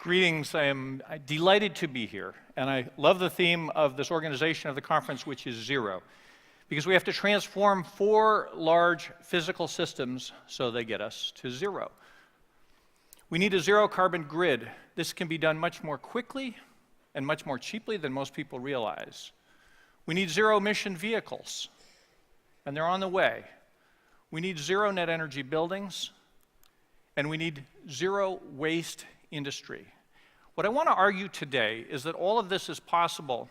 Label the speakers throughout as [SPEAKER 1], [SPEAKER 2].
[SPEAKER 1] Greetings. I am delighted to be here, and I love the theme of this organization of the conference, which is zero, because we have to transform 4 large physical systems so they get us to zero. We need a zero-carbon grid. This can be done much more quickly and much more cheaply than most people realize. We need zero-emission vehicles, and they're on the way. We need zero net energy buildings, and we need zero waste industry. What I want to argue today is that all of this is possible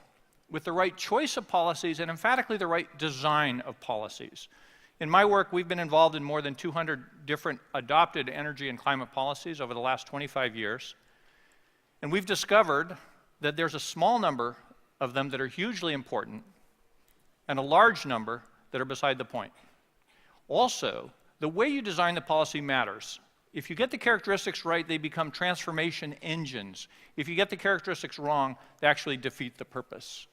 [SPEAKER 1] with the right choice of policies and emphatically the right design of policies. In my work, we've been involved in more than 200 different adopted energy and climate policies over the last 25 years. And we've discovered that there's a small number of them that are hugely important and a large number that are beside the point. Also, the way you design the policy matters. If you get the characteristics right, they become transformation engines. If you get the characteristics wrong, they actually defeat the purpose.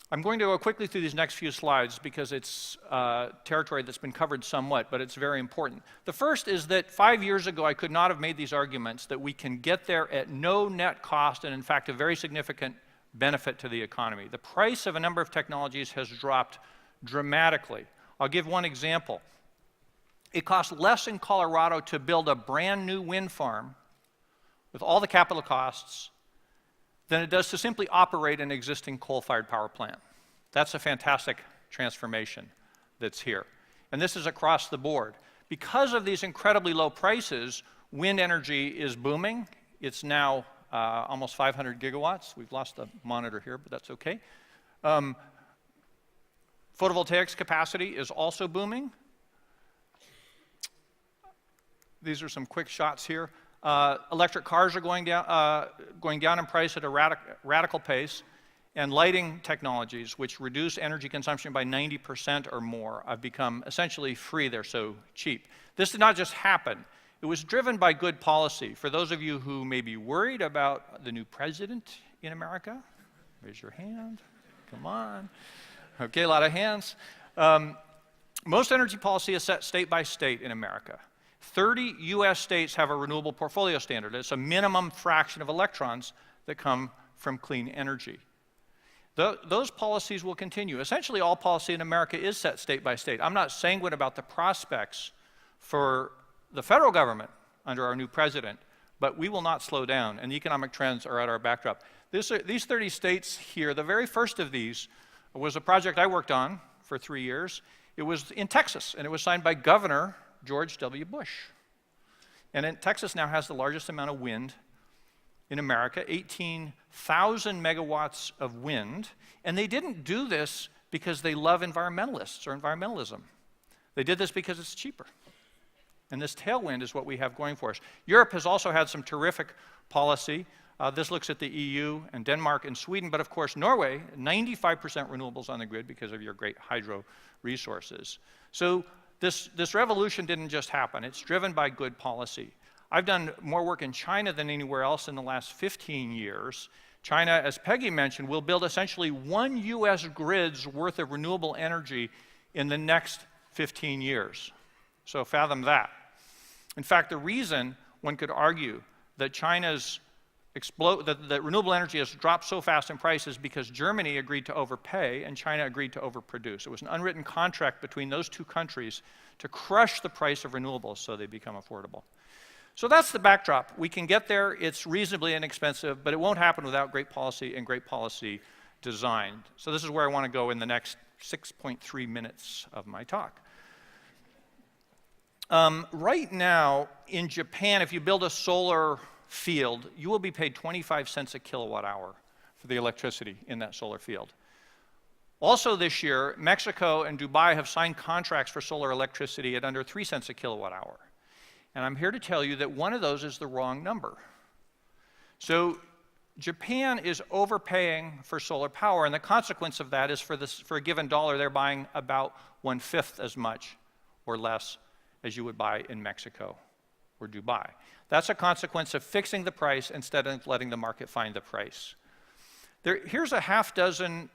[SPEAKER 1] I'm going to go quickly through these next few slides because it's territory that's been covered somewhat, but it's very important. The first is that 5 years ago, I could not have made these arguments that we can get there at no net cost and, in fact, a very significant benefit to the economy. The price of a number of technologies has dropped dramatically. I'll give one example. It costs less in Colorado to build a brand new wind farm with all the capital costs than it does to simply operate an existing coal-fired power plant. That's a fantastic transformation that's here. And this is across the board. Because of these incredibly low prices, wind energy is booming. It's now almost 500 gigawatts. We've lost the monitor here, but that's okay. Photovoltaics capacity is also booming. These are some quick shots here. Electric cars are going down in price at a radical pace, and lighting technologies, which reduce energy consumption by 90% or more, have become essentially free. They're so cheap. This did not just happen. It was driven by good policy. For those of you who may be worried about the new president in America, raise your hand. Come on. Okay, a lot of hands. Most energy policy is set state by state in America. 30 US states have a renewable portfolio standard. It's a minimum fraction of electrons that come from clean energy. Those policies will continue. Essentially, all policy in America is set state by state. I'm not sanguine about the prospects for the federal government under our new president, but we will not slow down, and the economic trends are at our backdrop. These 30 states here, the very first of these was a project I worked on for 3 years. It was in Texas, and it was signed by Governor George W. Bush. And Texas now has the largest amount of wind in America, 18,000 megawatts of wind. And they didn't do this because they love environmentalists or environmentalism. They did this because it's cheaper. And this tailwind is what we have going for us. Europe has also had some terrific policy. This looks at the EU and Denmark and Sweden, but of course Norway, 95% renewables on the grid because of your great hydro resources. So this revolution didn't just happen. It's driven by good policy. I've done more work in China than anywhere else in the last 15 years. China, as Peggy mentioned, will build essentially 1 US grid's worth of renewable energy in the next 15 years. So fathom that. In fact, the reason one could argue that that renewable energy has dropped so fast in prices because Germany agreed to overpay and China agreed to overproduce. It was an unwritten contract between those two countries to crush the price of renewables so they become affordable. So that's the backdrop. We can get there. It's reasonably inexpensive, but it won't happen without great policy and great policy design. So this is where I want to go in the next 6.3 minutes of my talk. Right now, in Japan, if you build a solar field, you will be paid 25 cents a kilowatt hour for the electricity in that solar field. Also this year, Mexico and Dubai have signed contracts for solar electricity at under 3 cents a kilowatt hour. And I'm here to tell you that one of those is the wrong number. So Japan is overpaying for solar power, and the consequence of that is for a given dollar, they're buying about 1/5 as much or less as you would buy in Mexico or Dubai. That's a consequence of fixing the price instead of letting the market find the price. Here's a half dozen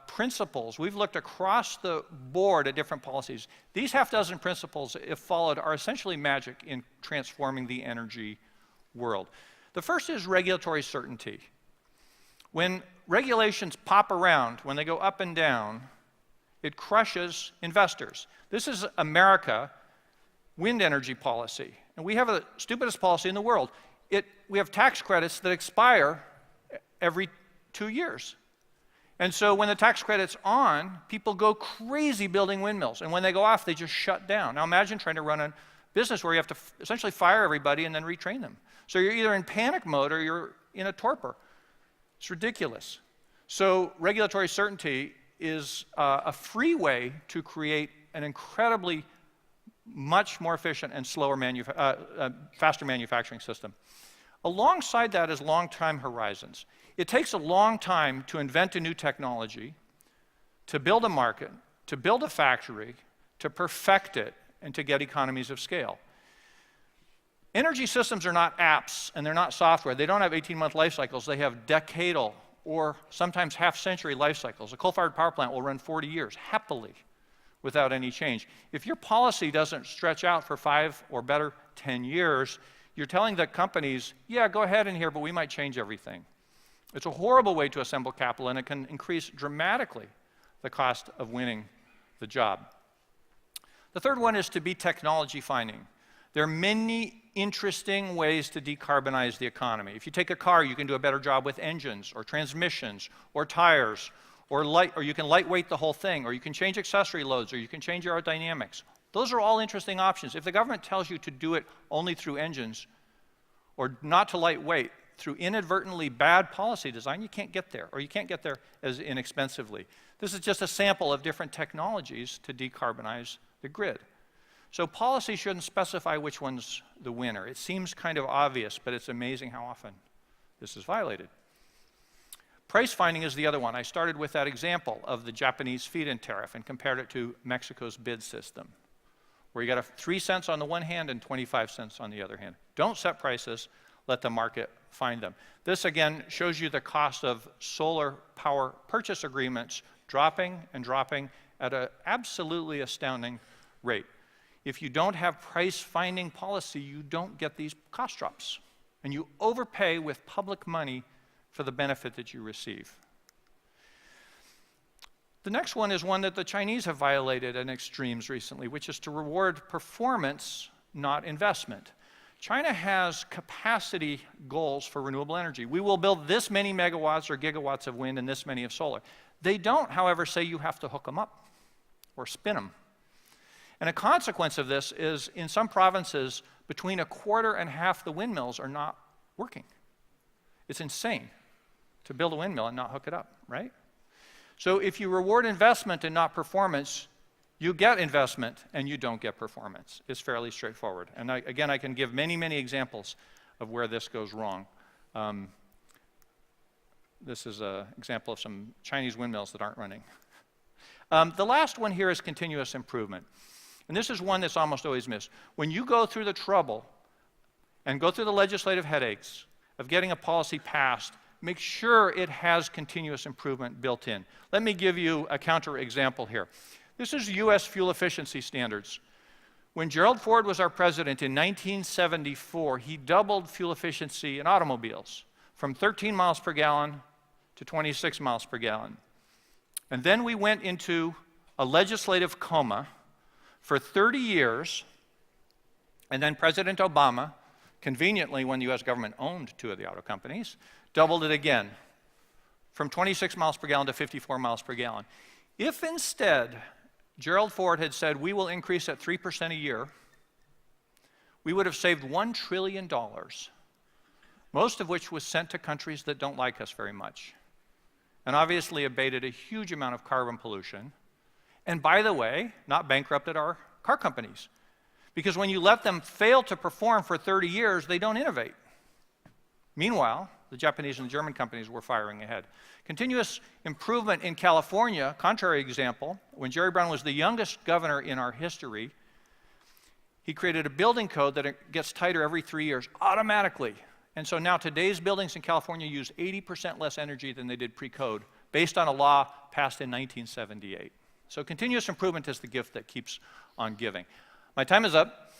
[SPEAKER 1] principles. We've looked across the board at different policies. These half dozen principles, if followed, are essentially magic in transforming the energy world. The first is regulatory certainty. When regulations pop around, when they go up and down, it crushes investors. This is America wind energy policy. And we have the stupidest policy in the world. We have tax credits that expire every 2 years. And so when the tax credit's on, people go crazy building windmills. And when they go off, they just shut down. Now imagine trying to run a business where you have to essentially fire everybody and then retrain them. So you're either in panic mode or you're in a torpor. It's ridiculous. So regulatory certainty is a free way to create an incredibly much more efficient and slower faster manufacturing system. Alongside that is long-time horizons. It takes a long time to invent a new technology, to build a market, to build a factory, to perfect it, and to get economies of scale. Energy systems are not apps, and they're not software. They don't have 18-month life cycles. They have decadal or sometimes half-century life cycles. A coal-fired power plant will run 40 years, happily, without any change. If your policy doesn't stretch out for 5 or better 10 years, you're telling the companies, yeah, go ahead in here, but we might change everything. It's a horrible way to assemble capital, and it can increase dramatically the cost of winning the job. The third one is to be technology finding. There are many interesting ways to decarbonize the economy. If you take a car, you can do a better job with engines or transmissions or tires, or you can lightweight the whole thing, or you can change accessory loads, or you can change aerodynamics. Those are all interesting options. If the government tells you to do it only through engines or not to lightweight through inadvertently bad policy design, you can't get there, or you can't get there as inexpensively. This is just a sample of different technologies to decarbonize the grid. So policy shouldn't specify which one's the winner. It seems kind of obvious, but it's amazing how often this is violated. Price finding is the other one. I started with that example of the Japanese feed-in tariff and compared it to Mexico's bid system, where you got 3 cents on the one hand and 25 cents on the other hand. Don't set prices, let the market find them. This again shows you the cost of solar power purchase agreements dropping and dropping at an absolutely astounding rate. If you don't have price finding policy, you don't get these cost drops. And you overpay with public money for the benefit that you receive. The next one is one that the Chinese have violated in extremes recently, which is to reward performance, not investment. China has capacity goals for renewable energy. We will build this many megawatts or gigawatts of wind and this many of solar. They don't, however, say you have to hook them up or spin them. And a consequence of this is in some provinces, between a quarter and half the windmills are not working. It's insane to build a windmill and not hook it up, right? So if you reward investment and not performance, you get investment and you don't get performance. It's fairly straightforward. And again, I can give many, many examples of where this goes wrong. This is an example of some Chinese windmills that aren't running. The last one here is continuous improvement. And this is one that's almost always missed. When you go through the trouble and go through the legislative headaches of getting a policy passed, make sure it has continuous improvement built in. Let me give you a counterexample here. This is US fuel efficiency standards. When Gerald Ford was our president in 1974, he doubled fuel efficiency in automobiles from 13 miles per gallon to 26 miles per gallon. And then we went into a legislative coma for 30 years, and then President Obama, conveniently when the US government owned 2 of the auto companies, doubled it again from 26 miles per gallon to 54 miles per gallon. If instead Gerald Ford had said, we will increase at 3% a year, we would have saved $1 trillion, most of which was sent to countries that don't like us very much, and obviously abated a huge amount of carbon pollution. And by the way, not bankrupted our car companies. Because when you let them fail to perform for 30 years, they don't innovate. Meanwhile, the Japanese and German companies were firing ahead. Continuous improvement in California, contrary example, when Jerry Brown was the youngest governor in our history, he created a building code that gets tighter every 3 years, automatically. And so now today's buildings in California use 80% less energy than they did pre-code, based on a law passed in 1978. So continuous improvement is the gift that keeps on giving. My time is up.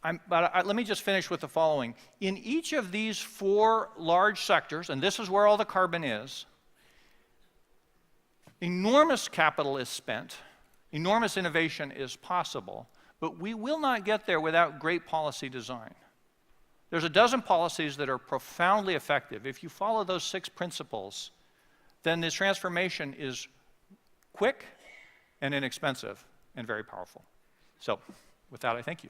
[SPEAKER 1] let me just finish with the following. In each of these 4 large sectors, and this is where all the carbon is, enormous capital is spent, enormous innovation is possible, but we will not get there without great policy design. There's a dozen policies that are profoundly effective. If you follow those 6 principles, then this transformation is quick and inexpensive and very powerful. So, with that, I thank you.